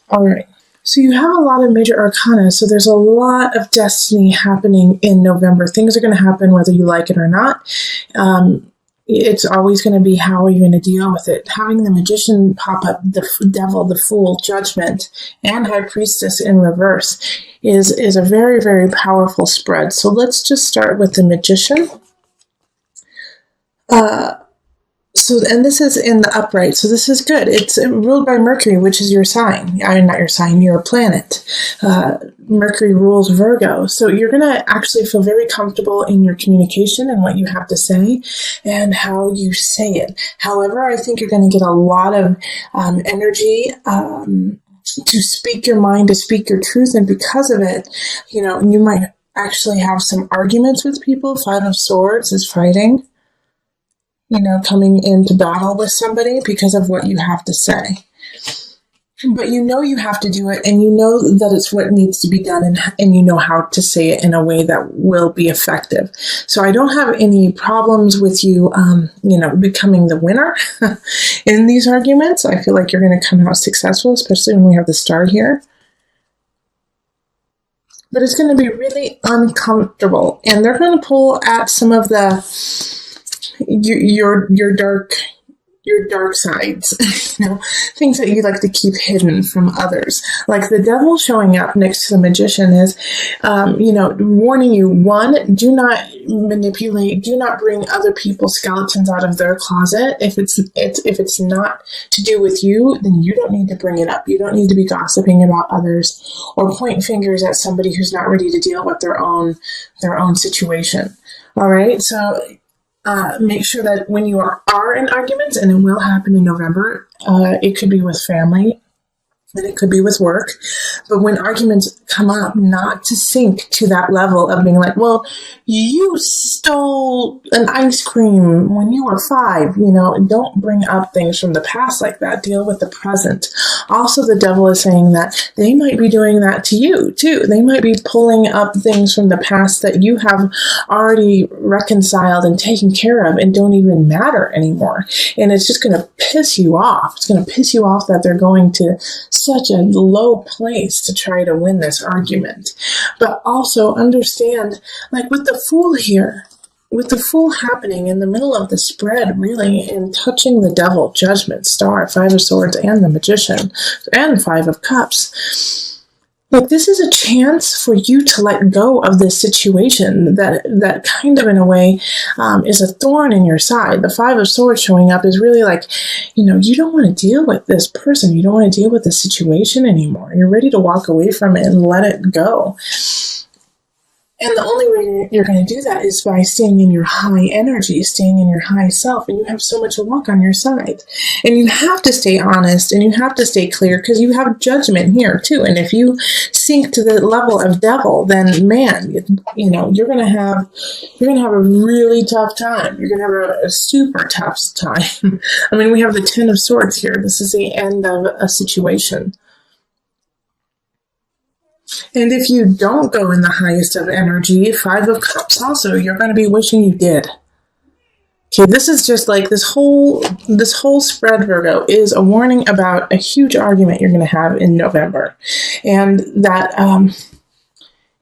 All right. So you have a lot of major arcana. So there's a lot of destiny happening in November. Things are going to happen whether you like it or not. It's always going to be, how are you going to deal with it? Having the Magician pop up, the Devil, the Fool, Judgment, and High Priestess in reverse is a very, very powerful spread. So let's just start with the Magician. And this is in the upright, so this is good. It's ruled by Mercury, which is your sign. Not your sign, your planet. Mercury rules Virgo, so you're going to actually feel very comfortable in your communication and what you have to say and how you say it. However, I think you're going to get a lot of energy to speak your mind, to speak your truth, and because of it, you might actually have some arguments with people. Five of Swords is fighting. Coming into battle with somebody because of what you have to say. But you have to do it, and that it's what needs to be done, and you know how to say it in a way that will be effective. So I don't have any problems with you, becoming the winner in these arguments. I feel like you're going to come out successful, especially when we have the star here. But it's going to be really uncomfortable, and they're going to pull at some of your dark sides, things that you like to keep hidden from others. Like the Devil showing up next to the Magician is, warning you, one, do not manipulate, do not bring other people's skeletons out of their closet. If it's not to do with you, then you don't need to bring it up. You don't need to be gossiping about others or point fingers at somebody who's not ready to deal with their own situation. All right, so make sure that when you are in arguments, and it will happen in November, it could be with family, and it could be with work, but when arguments come up, not to sink to that level of being like, well, you stole an ice cream when you were 5, don't bring up things from the past like that. Deal with the present. Also, the Devil is saying that they might be doing that to you too. They might be pulling up things from the past that you have already reconciled and taken care of and don't even matter anymore. And it's just going to piss you off. It's going to piss you off that they're going to such a low place to try to win this argument. But also understand, like with the Fool here, with the Fool happening in the middle of the spread, really, and touching the Devil, Judgment, Star, Five of Swords, and the Magician, and Five of Cups. Like, this is a chance for you to let go of this situation that kind of, in a way, is a thorn in your side. The Five of Swords showing up is really like, you don't want to deal with this person. You don't want to deal with the situation anymore. You're ready to walk away from it and let it go. And the only way you're going to do that is by staying in your high energy, staying in your high self, and you have so much luck on your side. And you have to stay honest, and you have to stay clear, because you have Judgment here too. And if you sink to the level of Devil, then man, you're going to have a really tough time. You're going to have a super tough time. I mean, we have the Ten of Swords here. This is the end of a situation. And if you don't go in the highest of energy, Five of Cups also, you're going to be wishing you did. Okay, this is just like this whole spread, Virgo, is a warning about a huge argument you're going to have in November. And that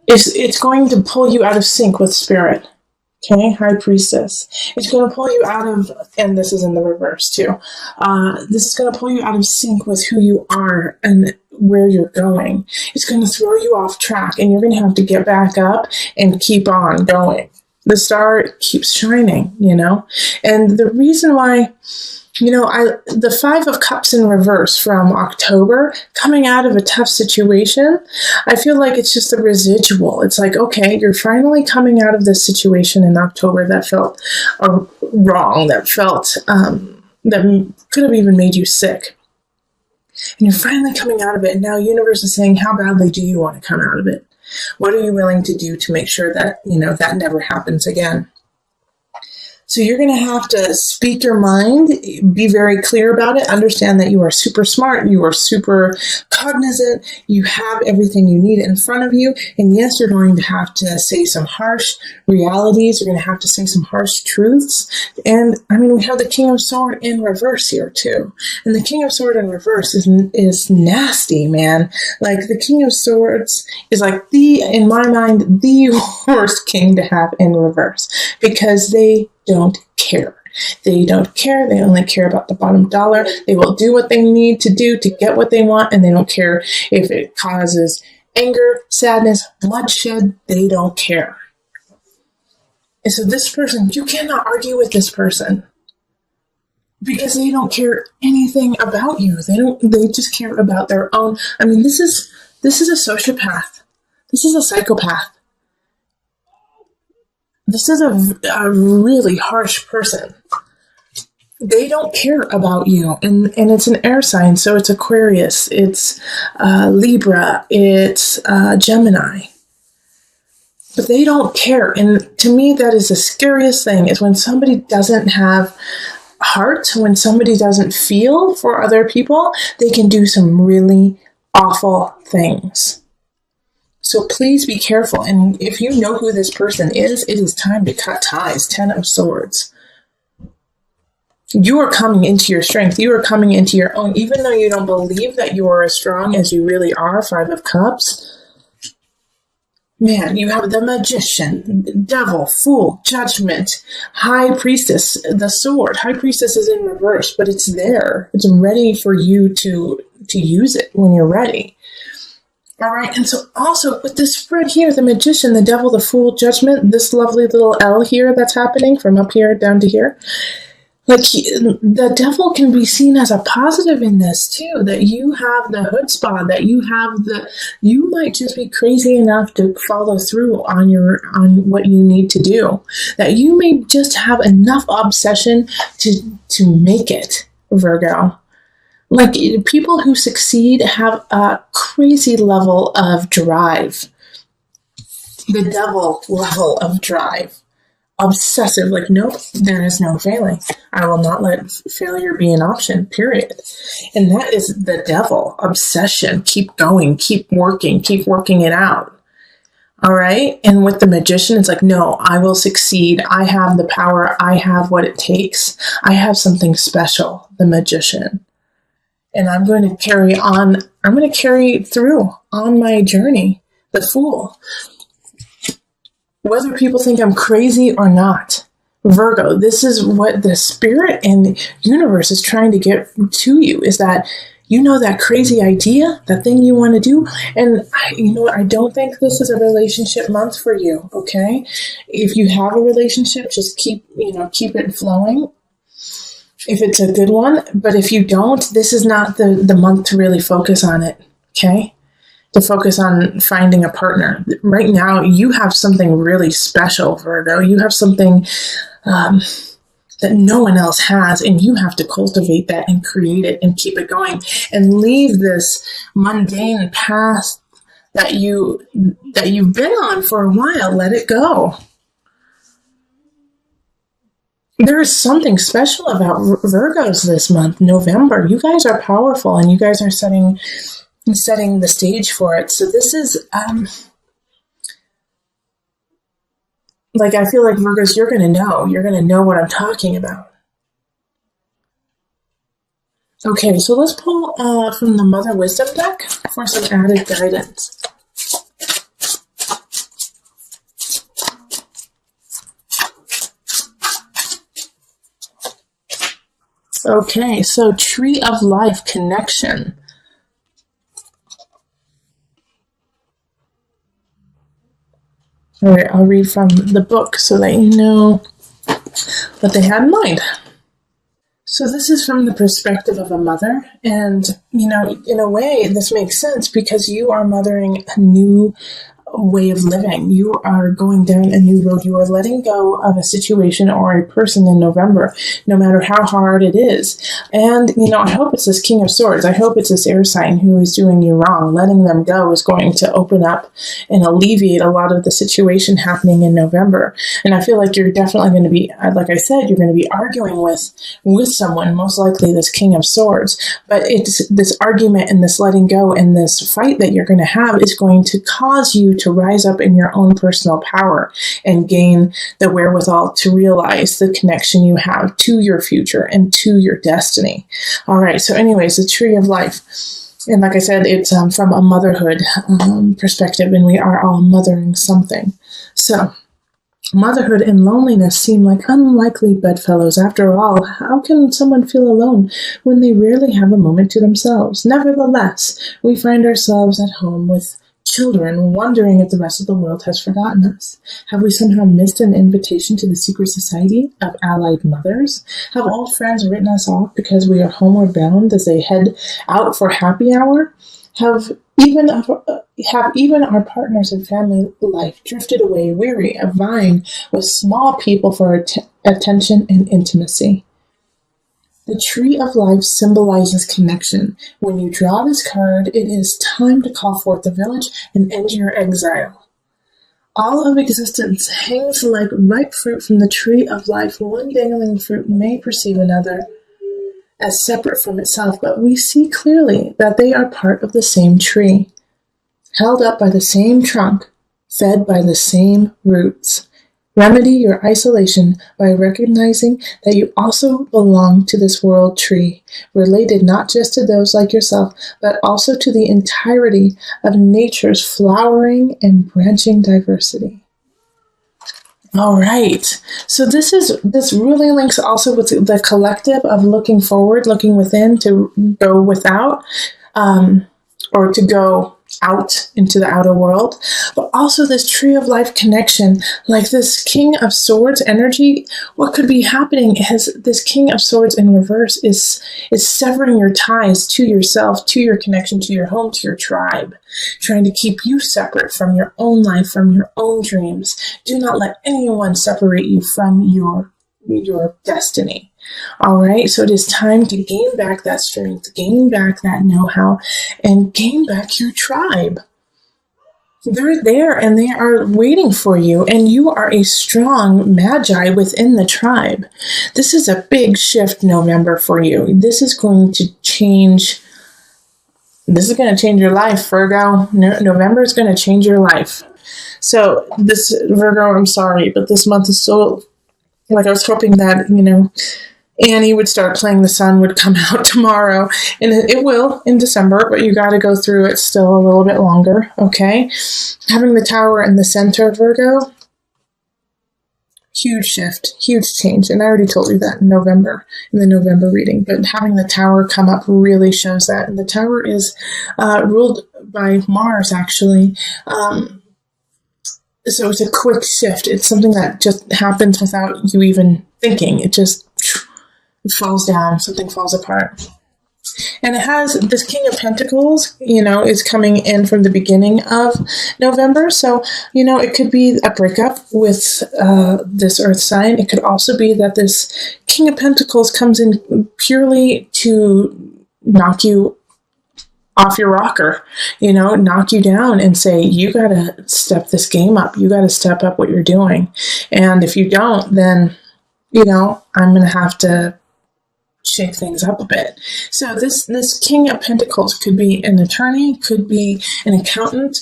it's going to pull you out of sync with spirit. Okay, High Priestess. It's going to pull you out of, and this is in the reverse too, this is going to pull you out of sync with who you are and where you're going. It's going to throw you off track, and you're going to have to get back up and keep on going. The star keeps shining, and the reason why, the Five of Cups in reverse from October, coming out of a tough situation, I feel like it's just a residual. It's like, okay, you're finally coming out of this situation in October that felt wrong, that felt, that could have even made you sick. And you're finally coming out of it. And now universe is saying, how badly do you want to come out of it? What are you willing to do to make sure that, that never happens again? So you're going to have to speak your mind, be very clear about it, understand that you are super smart, you are super cognizant, you have everything you need in front of you. And yes, you're going to have to say some harsh realities. You're going to have to say some harsh truths. And I mean, we have the King of Swords in reverse here too. And the King of Swords in reverse is nasty, man. Like the King of Swords is like in my mind, the worst king to have in reverse, because they don't care. They don't care. They only care about the bottom dollar. They will do what they need to do to get what they want, and they don't care if it causes anger, sadness, bloodshed. They don't care. And so this person, you cannot argue with this person because they don't care anything about you. They just care about their own. I mean, this is a sociopath. This is a psychopath. This is a really harsh person. They don't care about you. And it's an air sign, so it's Aquarius, it's Libra, it's Gemini. But they don't care. And to me, that is the scariest thing, is when somebody doesn't have heart, when somebody doesn't feel for other people, they can do some really awful things. So please be careful. And if you know who this person is, it is time to cut ties. 10 of Swords. You are coming into your strength. You are coming into your own. Even though you don't believe that you are as strong as you really are, 5 of Cups. Man, you have the Magician, Devil, Fool, Judgment, High Priestess, the Sword. High Priestess is in reverse, but it's there. It's ready for you to use it when you're ready. All right, and so also with this spread here, the Magician, the Devil, the Fool, Judgment, this lovely little L here that's happening from up here down to here, like the Devil can be seen as a positive in this too, that you have the chutzpah, that you might just be crazy enough to follow through on what you need to do, that you may just have enough obsession to make it, Virgo. Like, people who succeed have a crazy level of drive. The Devil level of drive. Obsessive, like, nope, there is no failing. I will not let failure be an option, period. And that is the Devil. Obsession. Keep going, keep working it out. All right? And with the Magician, it's like, no, I will succeed. I have the power. I have what it takes. I have something special, the Magician. And I'm going to carry on. I'm going to carry through on my journey, the Fool. Whether people think I'm crazy or not, Virgo, this is what the spirit and universe is trying to get to you, is that you know that crazy idea, that thing you want to do. And you know what? I don't think this is a relationship month for you, okay? If you have a relationship, just keep it flowing. If it's a good one, but if you don't, this is not the month to really focus on it, okay? To focus on finding a partner. Right now, you have something really special, Virgo. You have something that no one else has, and you have to cultivate that and create it and keep it going and leave this mundane path that you've been on for a while. Let it go. There is something special about Virgos this month, November. You guys are powerful, and you guys are setting the stage for it. So this is, like, I feel like Virgos, you're going to know what I'm talking about. Okay, so let's pull from the Mother Wisdom deck for some added guidance. Okay, so Tree of Life connection. All right, I'll read from the book so that you know what they had in mind. So this is from the perspective of a mother, and, in a way, this makes sense because you are mothering a new way of living. You are going down a new road. You are letting go of a situation or a person in November, no matter how hard it is. And, I hope it's this King of Swords. I hope it's this air sign who is doing you wrong. Letting them go is going to open up and alleviate a lot of the situation happening in November. And I feel like you're definitely going to be, like I said, you're going to be arguing with someone, most likely this King of Swords. But it's this argument and this letting go and this fight that you're going to have is going to cause you to rise up in your own personal power and gain the wherewithal to realize the connection you have to your future and to your destiny. All right. So anyways, the tree of life. And like I said, it's from a motherhood perspective, and we are all mothering something. So motherhood and loneliness seem like unlikely bedfellows. After all, how can someone feel alone when they rarely have a moment to themselves? Nevertheless, we find ourselves at home with children, wondering if the rest of the world has forgotten us. Have we somehow missed an invitation to the secret society of allied mothers? Have old friends written us off because we are homeward bound as they head out for happy hour? Have even our partners in family life drifted away, weary of vying with small people for attention and intimacy? The tree of life symbolizes connection. When you draw this card, it is time to call forth the village and end your exile. All of existence hangs like ripe fruit from the tree of life. One dangling fruit may perceive another as separate from itself, but we see clearly that they are part of the same tree, held up by the same trunk, fed by the same roots. Remedy your isolation by recognizing that you also belong to this world tree, related not just to those like yourself, but also to the entirety of nature's flowering and branching diversity. All right. So this really links also with the collective of looking forward, looking within to go without, or to go out into the outer world, but also this tree of life connection, like this King of Swords energy. What could be happening is this King of Swords in reverse is severing your ties to yourself, to your connection, to your home, to your tribe, trying to keep you separate from your own life, from your own dreams. Do not let anyone separate you from your destiny. All right, so it is time to gain back that strength, gain back that know-how, and gain back your tribe. They're there and they are waiting for you, and you are a strong magi within the tribe. This is a big shift, November, for you. This is going to change your life, Virgo. November is going to change your life. So this, Virgo, I'm sorry, but this month is so, like, I was hoping that, Annie would start playing The Sun would come out tomorrow, and it will in December, but you got to go through it still a little bit longer, okay? Having the Tower in the center, Virgo, huge shift, huge change, and I already told you that in the November reading, but having the Tower come up really shows that, and the Tower is ruled by Mars, actually. So it's a quick shift. It's something that just happens without you even thinking. It just falls down, something falls apart. And it has this King of Pentacles, is coming in from the beginning of November. So, it could be a breakup with this earth sign. It could also be that this King of Pentacles comes in purely to knock you off your rocker, knock you down and say, you got to step this game up. You got to step up what you're doing. And if you don't, then, I'm going to have to shake things up a bit. So this King of Pentacles could be an attorney, could be an accountant,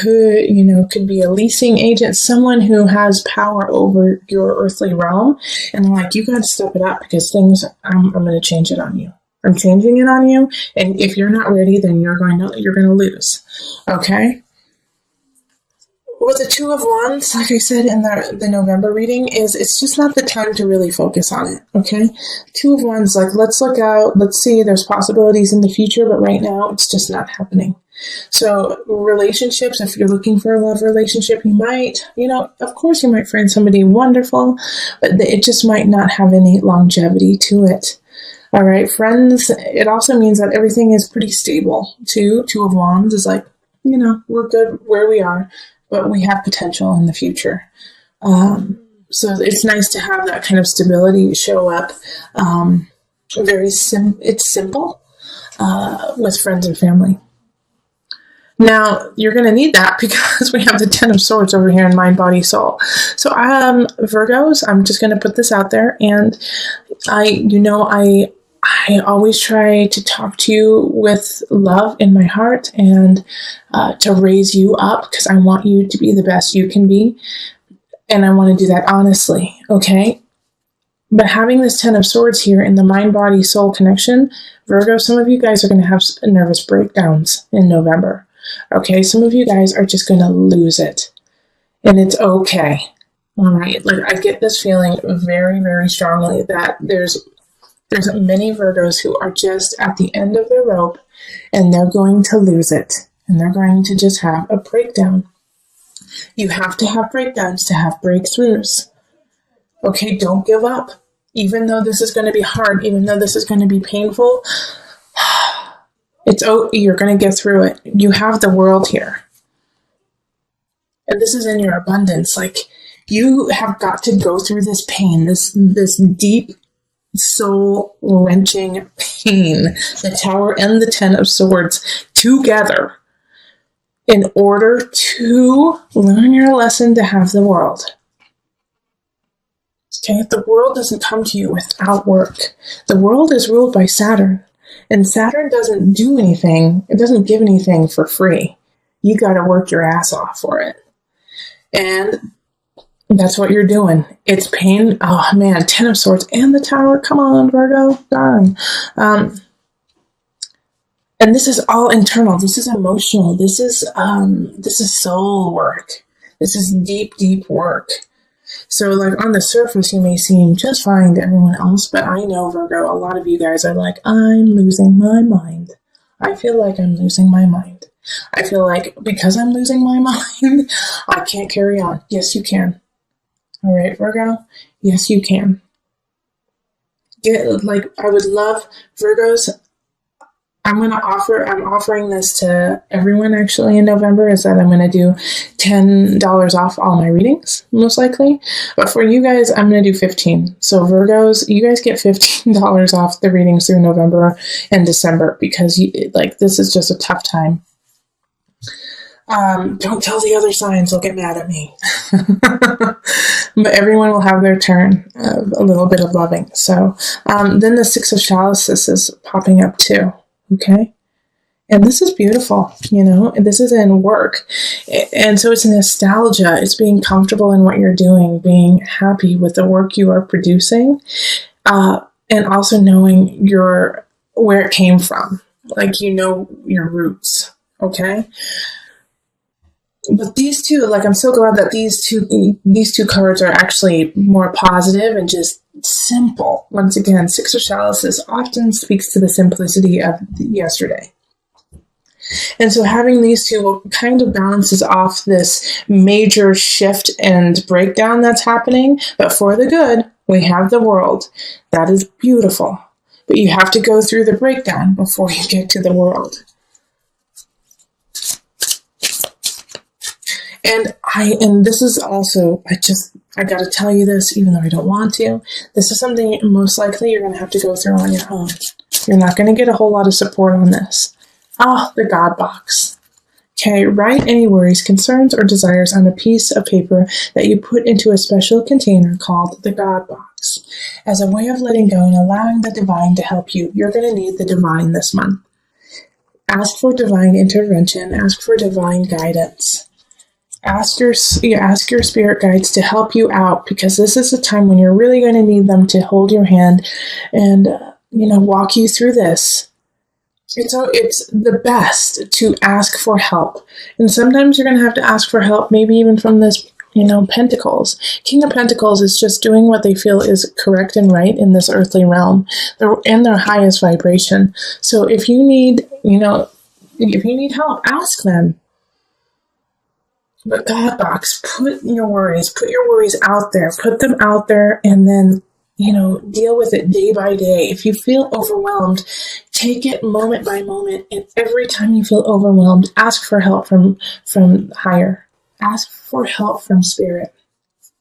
could be a leasing agent, someone who has power over your earthly realm. And like, you got to step it up because I'm going to change it on you. I'm changing it on you. And if you're not ready, then you're going to lose. Okay. With the Two of Wands, like I said in the November reading, it's just not the time to really focus on it, okay? Two of Wands, like, let's look out, let's see, there's possibilities in the future, but right now, it's just not happening. So, relationships, if you're looking for a love relationship, you might, of course you might find somebody wonderful, but it just might not have any longevity to it. All right, friends, it also means that everything is pretty stable, too. Two of Wands is like, we're good where we are. but we have potential in the future. So it's nice to have that kind of stability show up. It's simple with friends and family. Now, you're going to need that because we have the 10 of Swords over here in mind, body, soul. So, Virgos, I'm just going to put this out there. And I always try to talk to you with love in my heart and to raise you up because I want you to be the best you can be. And I want to do that honestly, okay? But having this 10 of Swords here in the mind, body, soul connection, Virgo, some of you guys are going to have nervous breakdowns in November. Okay, some of you guys are just going to lose it. And it's okay. All right, like I get this feeling very, very strongly that there's many Virgos who are just at the end of their rope and they're going to lose it. And they're going to just have a breakdown. You have to have breakdowns to have breakthroughs. Okay, don't give up. Even though this is going to be hard, even though this is going to be painful, you're going to get through it. You have the world here. And this is in your abundance. Like, you have got to go through this pain, this deep, soul-wrenching pain, the Tower and the 10 of Swords together in order to learn your lesson to have the world. Okay, the world doesn't come to you without work. The world is ruled by Saturn, and Saturn doesn't do anything. It doesn't give anything for free. You got to work your ass off for it. And that's what you're doing. It's pain. Oh man, 10 of Swords and the Tower. Come on, Virgo. Darn. And this is all internal. This is emotional. This is soul work. This is deep, deep work. So like on the surface, you may seem just fine to everyone else, but I know, Virgo, a lot of you guys are like, I'm losing my mind. I feel like I'm losing my mind. I feel like because I'm losing my mind, I can't carry on. Yes, you can. All right, Virgo. Yes, you can. I would love Virgos. I'm offering this to everyone actually in November, is that I'm going to do $10 off all my readings, most likely. But for you guys, I'm going to do 15. So Virgos, you guys get $15 off the readings through November and December because this is just a tough time. Don't tell the other signs, they'll get mad at me. But everyone will have their turn of a little bit of loving. So then the 6 of Chalices is popping up too. Okay. And this is beautiful, this is in work. And so it's nostalgia. It's being comfortable in what you're doing, being happy with the work you are producing, and also knowing where it came from. Like, your roots. Okay. But these two, I'm so glad that these two cards are actually more positive and just simple. Once again, 6 of Chalices often speaks to the simplicity of yesterday. And so having these two kind of balances off this major shift and breakdown that's happening. But for the good, we have the world. That is beautiful. But you have to go through the breakdown before you get to the world. And this is also, I got to tell you this, even though I don't want to. This is something most likely you're going to have to go through on your own. You're not going to get a whole lot of support on this. The God box. Okay, write any worries, concerns, or desires on a piece of paper that you put into a special container called the God box. As a way of letting go and allowing the divine to help you, you're going to need the divine this month. Ask for divine intervention. Ask for divine guidance. Ask your spirit guides to help you out, because this is a time when you're really going to need them to hold your hand and, walk you through this. It's the best to ask for help. And sometimes you're going to have to ask for help, maybe even from this, Pentacles. King of Pentacles is just doing what they feel is correct and right in this earthly realm. They're in their highest vibration. So if you need, help, ask them. But God box, put your worries out there, put them out there, and then, deal with it day by day. If you feel overwhelmed, take it moment by moment. And every time you feel overwhelmed, ask for help from higher. ask for help from spirit.